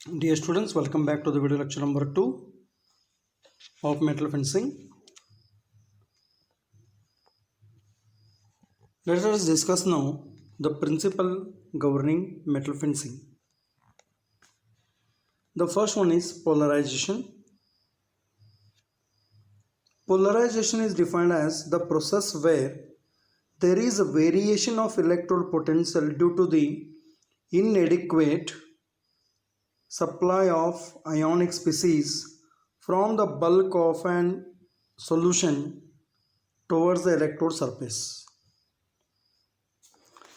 Dear students, welcome back to the video lecture number 2 of metal fencing. Let us discuss now the principle governing metal fencing. The first one is polarization. Polarization is defined as the process where there is a variation of electrode potential due to the inadequate supply of ionic species from the bulk of an solution towards the electrode surface.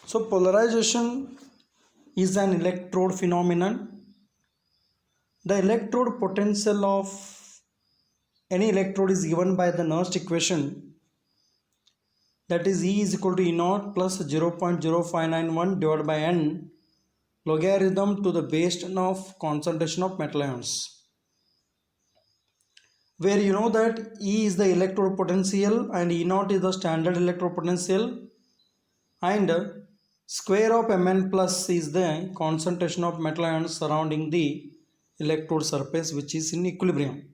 So polarization is an electrode phenomenon. The electrode potential of any electrode is given by the Nernst equation, that is E is equal to E naught plus 0.0591 divided by N logarithm to the base 10 of concentration of metal ions, where you know that E is the electrode potential and E naught is the standard electrode potential, and square of Mn plus is the concentration of metal ions surrounding the electrode surface, which is in equilibrium.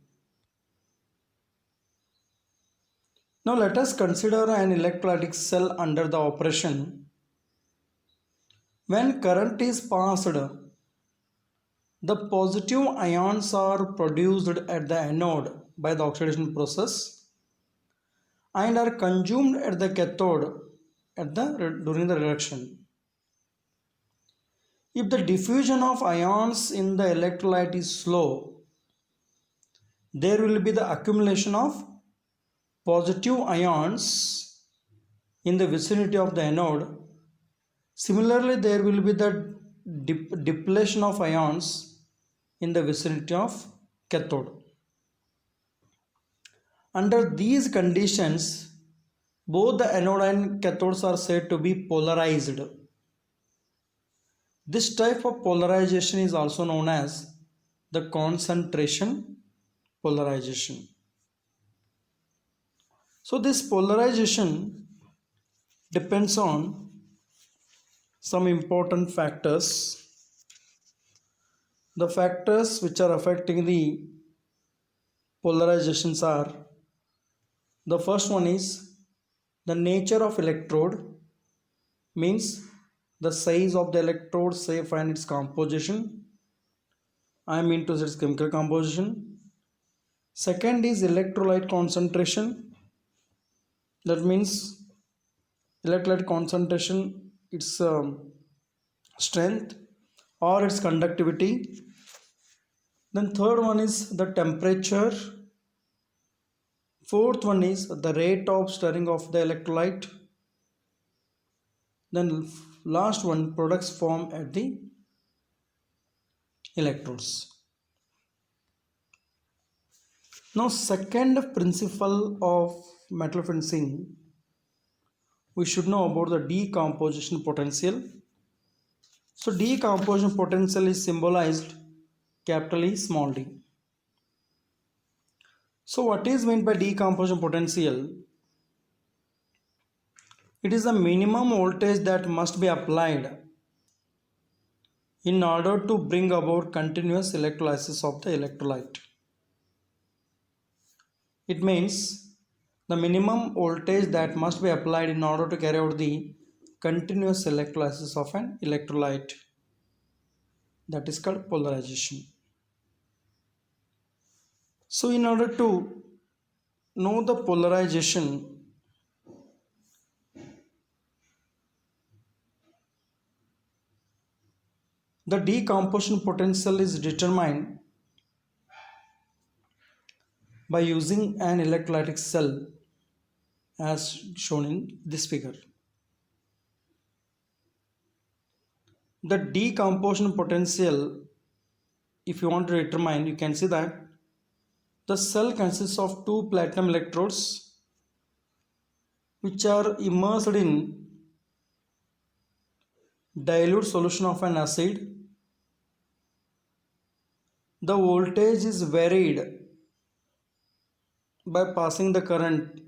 Now let us consider an electrolytic cell under the operation. When current is passed, the positive ions are produced at the anode by the oxidation process and are consumed at the cathode during the reduction. If the diffusion of ions in the electrolyte is slow, there will be the accumulation of positive ions in the vicinity of the anode. Similarly, there will be the depletion of ions in the vicinity of cathode. Under these conditions, both the anode and cathodes are said to be polarized. This type of polarization is also known as the concentration polarization. So this polarization depends on some important factors. The factors which are affecting the polarizations are: the first one is the nature of electrode, means the size of the electrode, shape and its composition. I mean to say its chemical composition. Second is electrolyte concentration, that means electrolyte concentration, its strength or its conductivity. Then third one is the temperature. Fourth one is the rate of stirring of the electrolyte. Then last one, products formed at the electrodes. Now second principle of metal fencing, we should know about the decomposition potential. So decomposition potential is symbolized capital E small d. So what is meant by decomposition potential? It is the minimum voltage that must be applied in order to bring about continuous electrolysis of the electrolyte. It means the minimum voltage that must be applied in order to carry out the continuous electrolysis of an electrolyte, that is called polarization. So in order to know the polarization, the decomposition potential is determined by using an electrolytic cell as shown in this figure. The decomposition potential, if you want to determine, you can see that the cell consists of two platinum electrodes which are immersed in dilute solution of an acid. The voltage is varied by passing the current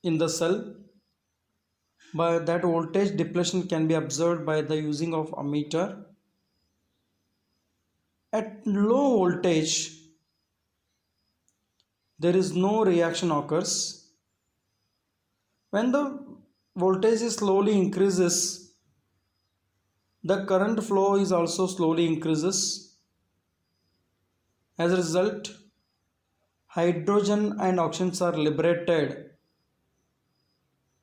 in the cell. By that voltage depletion can be observed by the using of ammeter. At low voltage, there is no reaction occurs. When the voltage slowly increases, the current flow is also slowly increases. As a result, hydrogen and oxygens are liberated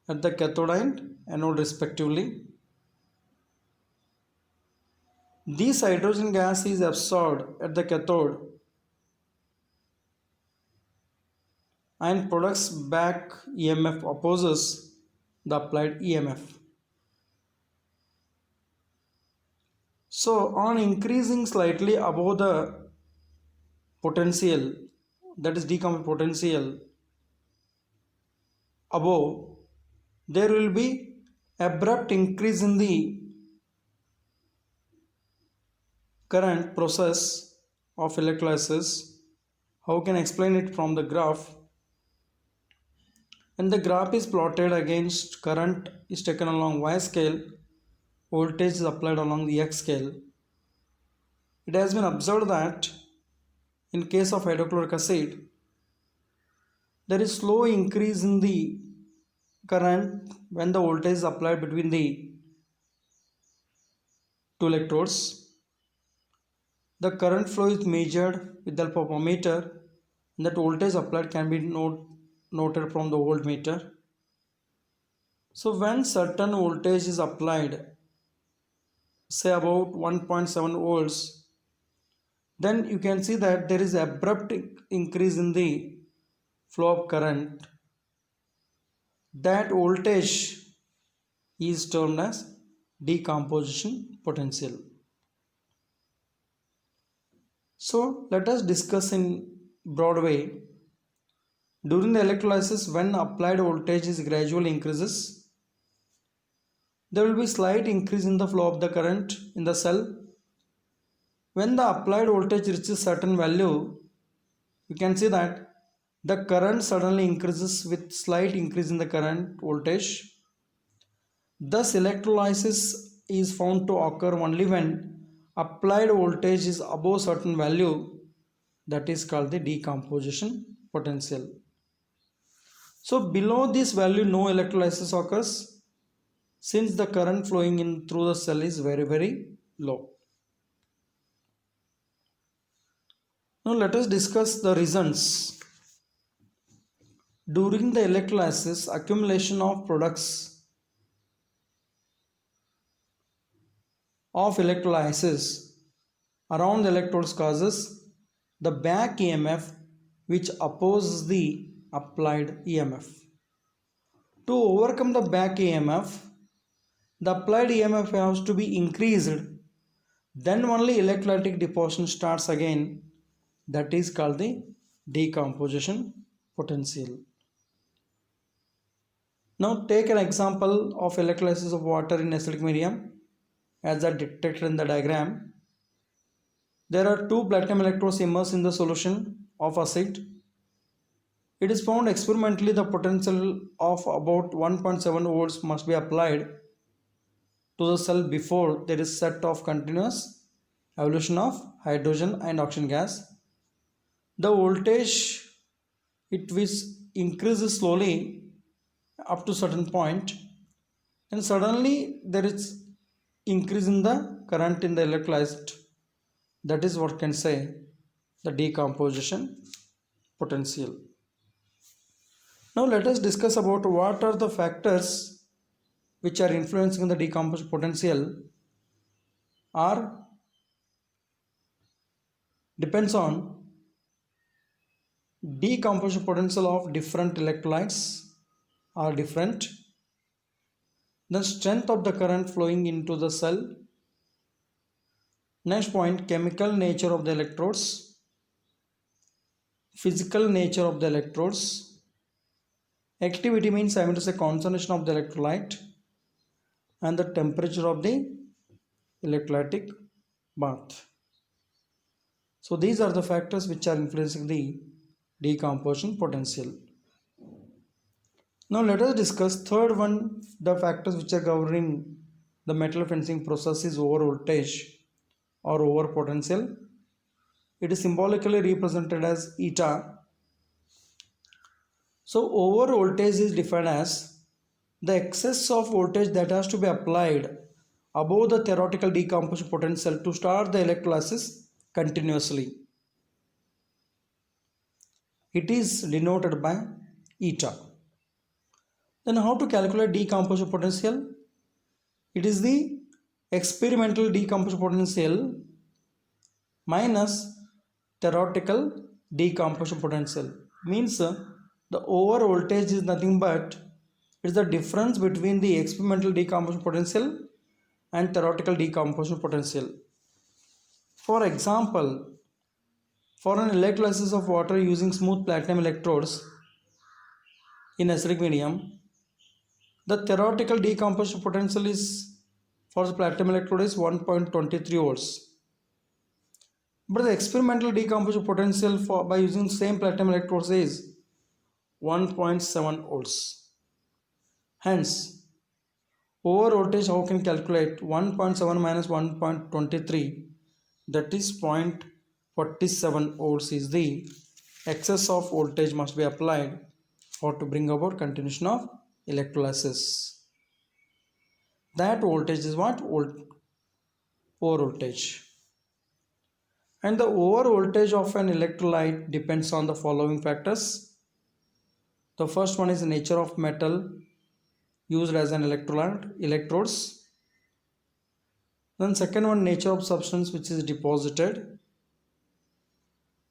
at the cathode and anode respectively. This hydrogen gas is absorbed at the cathode and products back EMF opposes the applied EMF. So on increasing slightly above the potential, that is decomposition potential above, there will be abrupt increase in the current process of electrolysis. How can I explain it from the graph? When the graph is plotted against current is taken along y scale, voltage is applied along the x scale. It has been observed that in case of hydrochloric acid, there is slow increase in the current when the voltage is applied between the two electrodes. The current flow is measured with the help of ammeter, and that voltage applied can be noted from the voltmeter. So when certain voltage is applied, say about 1.7 volts, then you can see that there is abrupt increase in the flow of current. That voltage is termed as decomposition potential. So let us discuss in broad way. During the electrolysis, when applied voltage is gradually increases, there will be slight increase in the flow of the current in the cell. When the applied voltage reaches certain value, you can see that the current suddenly increases with slight increase in the current voltage. Thus, electrolysis is found to occur only when applied voltage is above certain value, that is called the decomposition potential. So below this value no electrolysis occurs since the current flowing in through the cell is very low. Now let us discuss the reasons. During the electrolysis, accumulation of products of electrolysis around the electrodes causes the back EMF which opposes the applied EMF. To overcome the back EMF, the applied EMF has to be increased. Then only electrolytic deposition starts again. That is called the decomposition potential. Now take an example of electrolysis of water in acidic medium as depicted in the diagram. There are two platinum electrodes immersed in the solution of acid. It is found experimentally the potential of about 1.7 volts must be applied to the cell before there is set of continuous evolution of hydrogen and oxygen gas. The voltage it which increases slowly up to certain point, and suddenly there is increase in the current in the electrolyte. That is what can say the decomposition potential. Now let us discuss about what are the factors which are influencing the decomposition potential are depends on decomposition potential of different electrolytes are different. The strength of the current flowing into the cell. Next point, chemical nature of the electrodes, physical nature of the electrodes. Activity means I mean to say concentration of the electrolyte and the temperature of the electrolytic bath. So these are the factors which are influencing the decomposition potential. Now let us discuss third one, the factors which are governing the metal finishing process is over voltage or over potential. It is symbolically represented as eta. So over voltage is defined as the excess of voltage that has to be applied above the theoretical decomposition potential to start the electrolysis continuously. It is denoted by eta. Then how to calculate decomposition potential? It is the experimental decomposition potential minus theoretical decomposition potential. Means the over voltage is nothing but it is the difference between the experimental decomposition potential and theoretical decomposition potential. For example, for an electrolysis of water using smooth platinum electrodes in acidic medium, the theoretical decomposition potential is for the platinum electrode is 1.23 volts. But the experimental decomposition potential for by using same platinum electrodes is 1.7 volts. Hence, over voltage how can calculate 1.7 minus 1.23, that is 0.47 volts is the excess of voltage must be applied for to bring about continuation of electrolysis. That voltage is what? Over voltage. And the over voltage of an electrolyte depends on the following factors. The first one is the nature of metal used as an electrodes. Then second one, nature of substance which is deposited.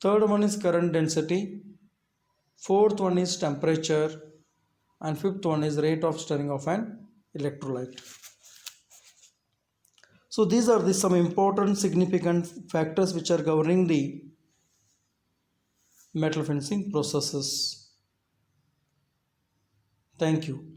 Third one is current density. Fourth one is temperature. And fifth one is rate of stirring of an electrolyte. So these are some important significant factors which are governing the metal finishing processes. Thank you.